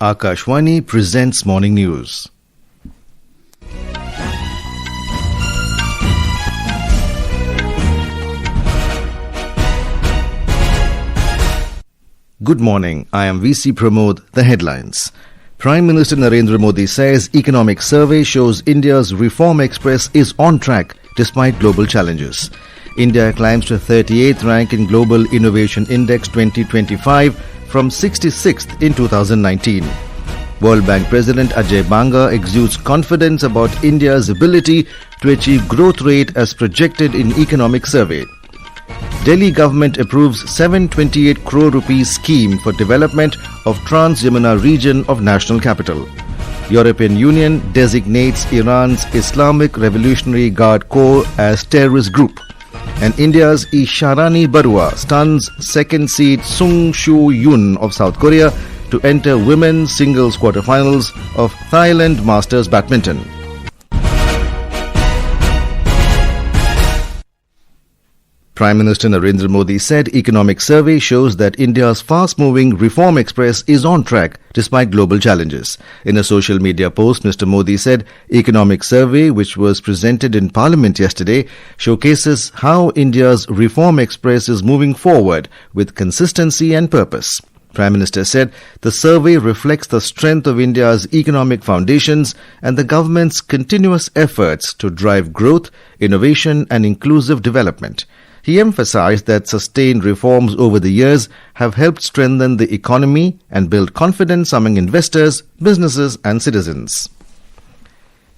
Akashwani presents Morning News. Good morning, I am VC Pramod. The headlines. Prime Minister Narendra Modi says economic survey shows India's reform express is on track despite global challenges. India climbs to 38th rank in Global Innovation Index 2025 from 66th in 2019. World Bank President Ajay Banga exudes confidence about India's ability to achieve growth rate as projected in economic survey. Delhi government approves 728 crore rupees scheme for development of Trans-Yamuna region of national capital. European Union designates Iran's Islamic Revolutionary Guard Corps as terrorist group. And India's Isharani Baruah stuns second seed Shuo Yun of South Korea to enter women's singles quarterfinals of Thailand Masters Badminton. Prime Minister Narendra Modi said economic survey shows that India's fast-moving reform express is on track despite global challenges. In a social media post, Mr. Modi said economic survey, which was presented in Parliament yesterday, showcases how India's reform express is moving forward with consistency and purpose. Prime Minister said the survey reflects the strength of India's economic foundations and the government's continuous efforts to drive growth, innovation and inclusive development. He emphasized that sustained reforms over the years have helped strengthen the economy and build confidence among investors, businesses and citizens.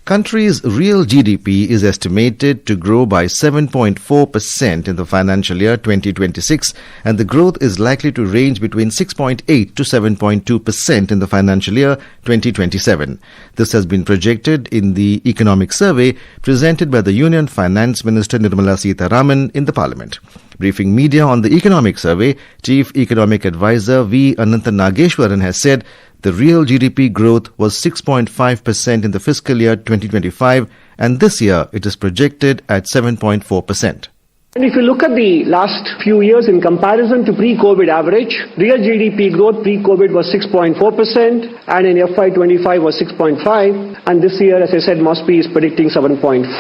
Country's real GDP is estimated to grow by 7.4% in the financial year 2026 and the growth is likely to range between 6.8 to 7.2% in the financial year 2027. This has been projected in the economic survey presented by the Union Finance Minister Nirmala Sitharaman in the Parliament. Briefing media on the economic survey, Chief Economic Advisor V. Anantha Nageshwaran has said the real GDP growth was 6.5% in the fiscal year 2025 and this year it is projected at 7.4%. And if you look at the last few years in comparison to pre-COVID average, real GDP growth pre-COVID was 6.4% and in FY25 was 6.5 and this year, as I said, Mosby is predicting 7.4.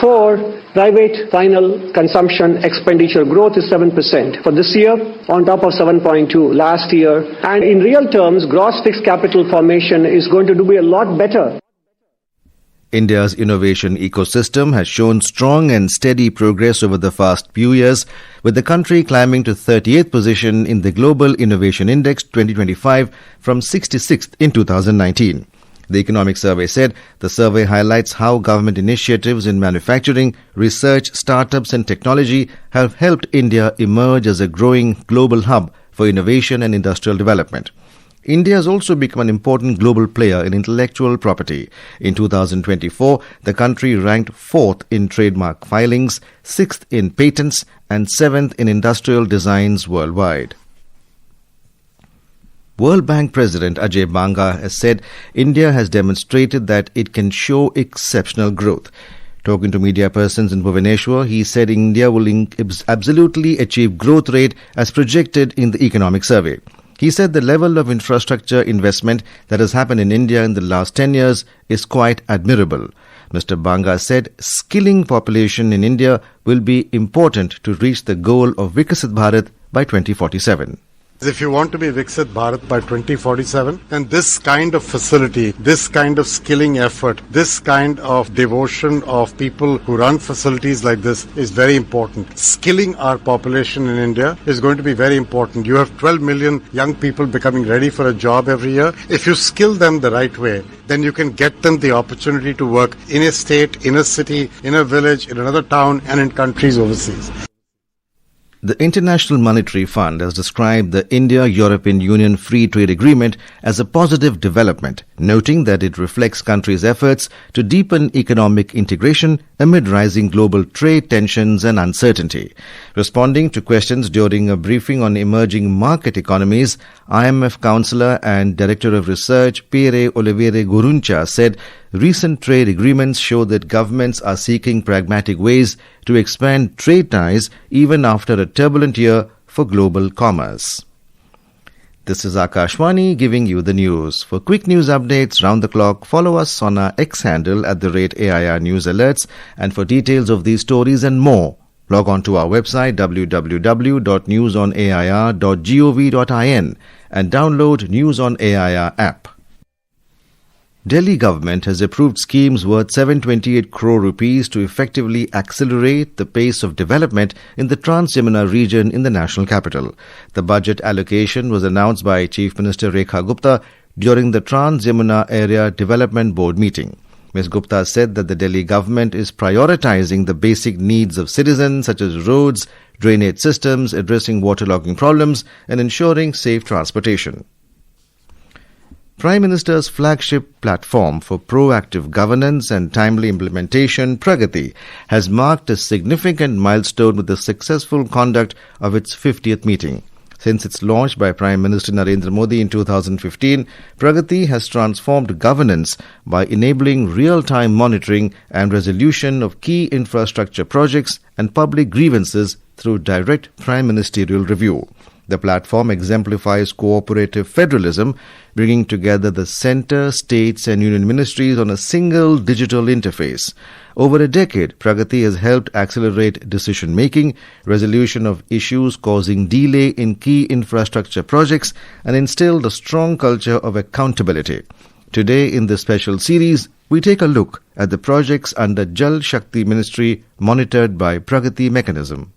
Private final consumption expenditure growth is 7% for this year on top of 7.2 last year. And in real terms, gross fixed capital formation is going to be a lot better. India's innovation ecosystem has shown strong and steady progress over the past few years, with the country climbing to 38th position in the Global Innovation Index 2025 from 66th in 2019. The economic survey said the survey highlights how government initiatives in manufacturing, research, startups and technology have helped India emerge as a growing global hub for innovation and industrial development. India has also become an important global player in intellectual property. In 2024, the country ranked 4th in trademark filings, 6th in patents, and 7th in industrial designs worldwide. World Bank President Ajay Banga has said India has demonstrated that it can show exceptional growth. Talking to media persons in Bhubaneswar, he said India will absolutely achieve growth rate as projected in the economic survey. He said the level of infrastructure investment that has happened in India in the last 10 years is quite admirable. Mr. Banga said skilling population in India will be important to reach the goal of Viksit Bharat by 2047. If you want to be Viksit Bharat by 2047, then this kind of facility, this kind of skilling effort, this kind of devotion of people who run facilities like this is very important. Skilling our population in India is going to be very important. You have 12 million young people becoming ready for a job every year. If you skill them the right way, then you can get them the opportunity to work in a state, in a city, in a village, in another town, and in countries overseas. The International Monetary Fund has described the India-European Union Free Trade Agreement as a positive development, noting that it reflects countries' efforts to deepen economic integration amid rising global trade tensions and uncertainty. Responding to questions during a briefing on emerging market economies, IMF Councillor and Director of Research Pierre Olivier Guruncha said recent trade agreements show that governments are seeking pragmatic ways to expand trade ties even after a turbulent year for global commerce. This is Akashwani giving you the news. For quick news updates round the clock, follow us on our X handle @AIR News Alerts. And for details of these stories and more, log on to our website www.newsonair.gov.in and download News on AIR app. Delhi government has approved schemes worth 728 crore rupees to effectively accelerate the pace of development in the Trans-Yamuna region in the national capital. The budget allocation was announced by Chief Minister Rekha Gupta during the Trans-Yamuna Area Development Board meeting. Ms. Gupta said that the Delhi government is prioritizing the basic needs of citizens such as roads, drainage systems, addressing waterlogging problems and ensuring safe transportation. Prime Minister's flagship platform for proactive governance and timely implementation, Pragati, has marked a significant milestone with the successful conduct of its 50th meeting. Since its launch by Prime Minister Narendra Modi in 2015, Pragati has transformed governance by enabling real-time monitoring and resolution of key infrastructure projects and public grievances through direct Prime Ministerial review. The platform exemplifies cooperative federalism, bringing together the centre, states and union ministries on a single digital interface. Over a decade, Pragati has helped accelerate decision-making, resolution of issues causing delay in key infrastructure projects, and instilled a strong culture of accountability. Today, in this special series, we take a look at the projects under Jal Shakti Ministry monitored by Pragati mechanism.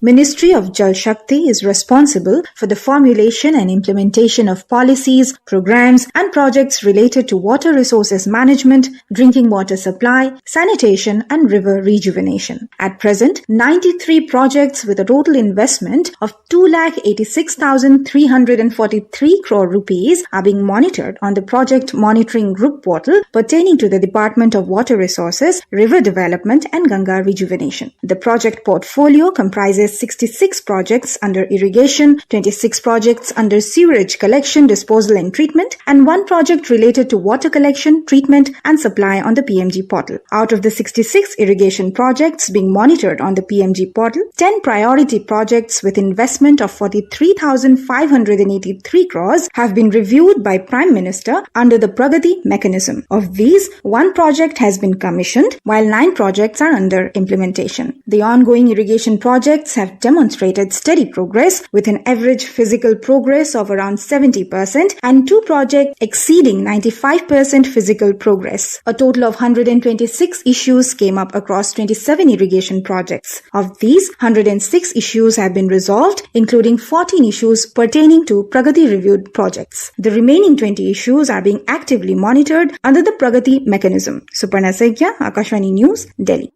Ministry of Jal Shakti is responsible for the formulation and implementation of policies, programs and projects related to water resources management, drinking water supply, sanitation and river rejuvenation. At present, 93 projects with a total investment of 2,86,343 crore rupees are being monitored on the Project Monitoring Group portal pertaining to the Department of Water Resources, River Development and Ganga Rejuvenation. The project portfolio comprises 66 projects under irrigation, 26 projects under sewerage collection, disposal and treatment, and 1 project related to water collection, treatment and supply on the PMG portal. Out of the 66 irrigation projects being monitored on the PMG portal, 10 priority projects with investment of 43,583 crores have been reviewed by Prime Minister under the Pragati mechanism. Of these, 1 project has been commissioned, while 9 projects are under implementation. The ongoing irrigation projects have demonstrated steady progress with an average physical progress of around 70% and 2 projects exceeding 95% physical progress. A total of 126 issues came up across 27 irrigation projects. Of these, 106 issues have been resolved, including 14 issues pertaining to Pragati reviewed projects. The remaining 20 issues are being actively monitored under the Pragati mechanism. Suparna Sekhya, Akashwani News, Delhi.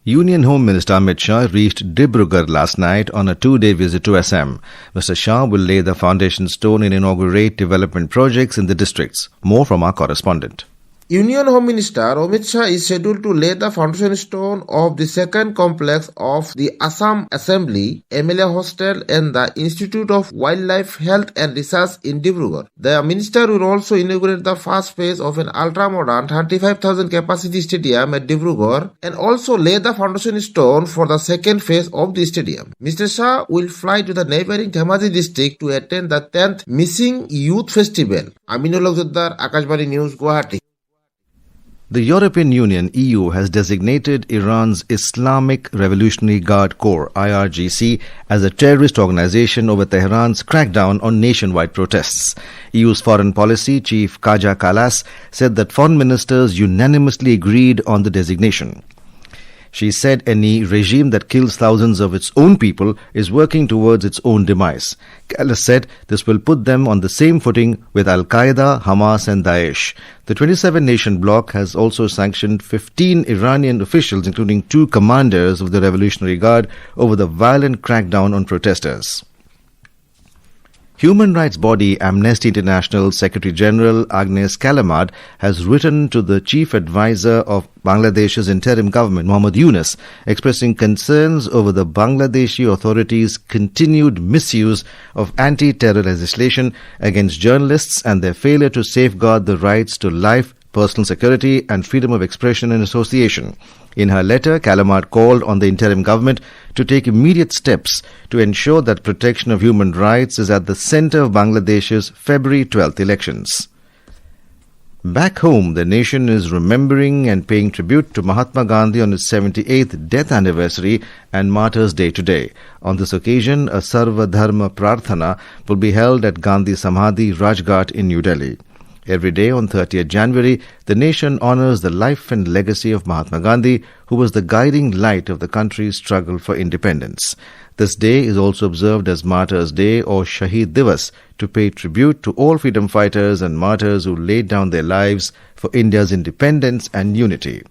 Union Home Minister Amit Shah reached Dibrugarh last night on a 2-day visit to Assam. Mr. Shah will lay the foundation stone and inaugurate development projects in the districts. More from our correspondent. Union Home Minister Amit Shah is scheduled to lay the foundation stone of the second complex of the Assam Assembly, MLA Hostel and the Institute of Wildlife Health and Research in Dibrugarh. The minister will also inaugurate the first phase of an ultra-modern 35,000 capacity stadium at Dibrugarh and also lay the foundation stone for the second phase of the stadium. Mr. Shah will fly to the neighboring Dhemaji district to attend the 10th Missing Youth Festival. Aminullah Zuddar, Akashwani News, Guwahati. The European Union, EU, has designated Iran's Islamic Revolutionary Guard Corps, IRGC, as a terrorist organization over Tehran's crackdown on nationwide protests. EU's foreign policy chief Kaja Kallas said that foreign ministers unanimously agreed on the designation. She said any regime that kills thousands of its own people is working towards its own demise. Kallas said this will put them on the same footing with Al-Qaeda, Hamas and Daesh. The 27-nation bloc has also sanctioned 15 Iranian officials, including 2 commanders of the Revolutionary Guard, over the violent crackdown on protesters. Human rights body Amnesty International Secretary General Agnes Kalamard has written to the chief advisor of Bangladesh's interim government, Mohammad Yunus, expressing concerns over the Bangladeshi authorities' continued misuse of anti-terror legislation against journalists and their failure to safeguard the rights to life, personal security and freedom of expression and association. In her letter, Kalamat called on the interim government to take immediate steps to ensure that protection of human rights is at the centre of Bangladesh's February 12th elections. Back home, the nation is remembering and paying tribute to Mahatma Gandhi on his 78th death anniversary and Martyr's Day today. On this occasion, a Sarva Dharma Prarthana will be held at Gandhi Samadhi, Rajghat in New Delhi. Every day on 30th January, the nation honours the life and legacy of Mahatma Gandhi, who was the guiding light of the country's struggle for independence. This day is also observed as Martyr's Day or Shaheed Divas to pay tribute to all freedom fighters and martyrs who laid down their lives for India's independence and unity.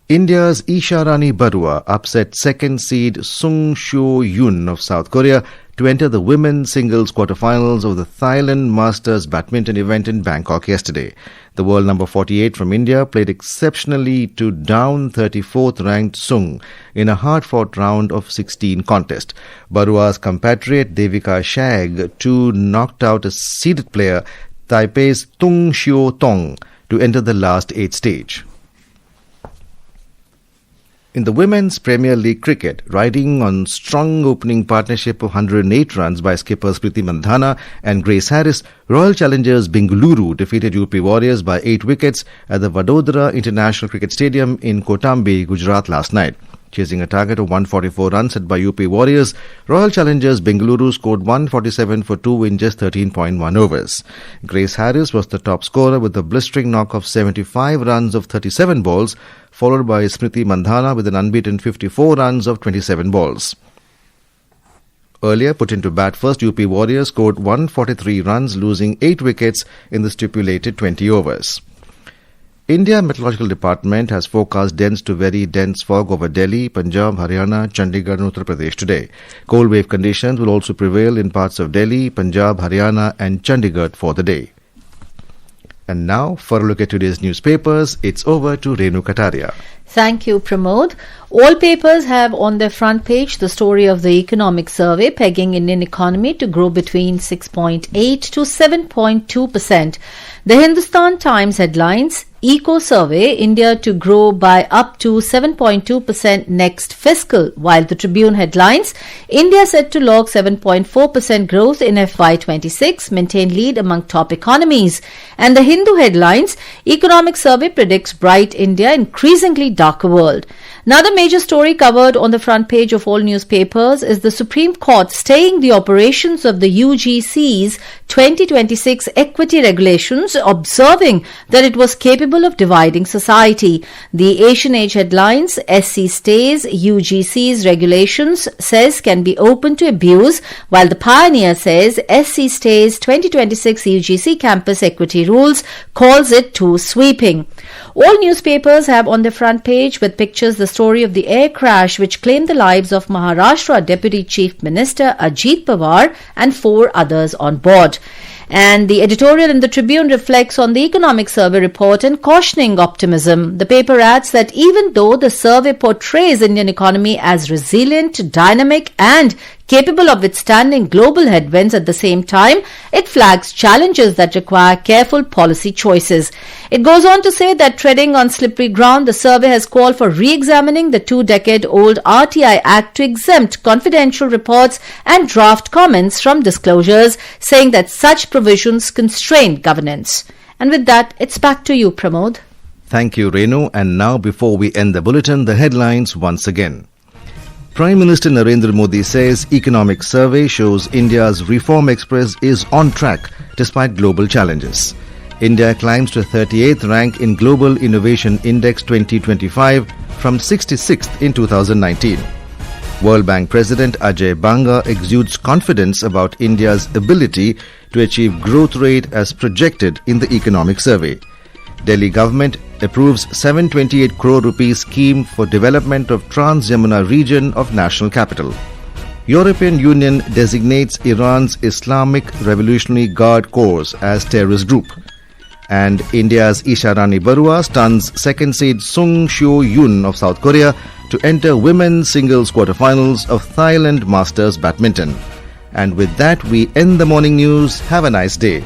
India's Isharani Baruah upset second seed Shuo of South Korea to enter the women's singles quarterfinals of the Thailand Masters Badminton event in Bangkok yesterday. The world number 48 from India played exceptionally to down 34th ranked Sung in a hard-fought round of 16 contest. Baruah's compatriot Devika Shag too knocked out a seeded player Taipei's Tung Xiu Tong to enter the last 8 stage. In the Women's Premier League cricket, riding on strong opening partnership of 108 runs by skippers Smriti Mandhana and Grace Harris, Royal Challengers Bengaluru defeated UP Warriors by 8 wickets at the Vadodara International Cricket Stadium in Kotambi, Gujarat last night. Chasing a target of 144 runs set by UP Warriors, Royal Challengers Bengaluru scored 147 for 2 in just 13.1 overs. Grace Harris was the top scorer with a blistering knock of 75 runs of 37 balls, followed by Smriti Mandhana with an unbeaten 54 runs of 27 balls. Earlier put into bat first, UP Warriors scored 143 runs, losing 8 wickets in the stipulated 20 overs. India Meteorological Department has forecast dense to very dense fog over Delhi, Punjab, Haryana, Chandigarh and Uttar Pradesh today. Cold wave conditions will also prevail in parts of Delhi, Punjab, Haryana and Chandigarh for the day. And now, for a look at today's newspapers, it's over to Renu Kataria. Thank you, Pramod. All papers have on their front page the story of the economic survey pegging Indian economy to grow between 6.8 to 7.2%. The Hindustan Times headlines, Eco Survey, India to grow by up to 7.2% next fiscal, while the Tribune headlines, India set to log 7.4% growth in FY26, maintain lead among top economies. And the Hindu headlines, Economic Survey predicts bright India, increasingly darker world. Another major story covered on the front page of all newspapers is the Supreme Court staying the operations of the UGC's 2026 equity regulations, observing that it was capable of dividing society. The Asian Age headlines, SC stays UGC's regulations, says can be open to abuse, while the Pioneer says SC stays 2026 UGC campus equity rules, calls it too sweeping. All newspapers have on their front page with pictures the story of the air crash which claimed the lives of Maharashtra Deputy Chief Minister Ajay Banga and 4 others on board. And the editorial in the Tribune reflects on the economic survey report and cautioning optimism. The paper adds that even though the survey portrays Indian economy as resilient, dynamic and capable of withstanding global headwinds, at the same time, it flags challenges that require careful policy choices. It goes on to say that treading on slippery ground, the survey has called for re-examining the 2-decade-old RTI Act to exempt confidential reports and draft comments from disclosures, saying that such provisions constrain governance. And with that, it's back to you, Pramod. Thank you, Renu. And now, before we end the bulletin, the headlines once again. Prime Minister Narendra Modi says economic survey shows India's reform express is on track despite global challenges. India climbs to 38th rank in Global Innovation Index 2025 from 66th in 2019. World Bank President Ajay Banga exudes confidence about India's ability to achieve growth rate as projected in the economic survey. Delhi government approves 728 crore rupees scheme for development of Trans-Yamuna region of national capital. European Union designates Iran's Islamic Revolutionary Guard Corps as terrorist group. And India's Isharani Baruah stuns second seed Shuo of South Korea to enter women's singles quarterfinals of Thailand Masters Badminton. And with that, we end the morning news. Have a nice day.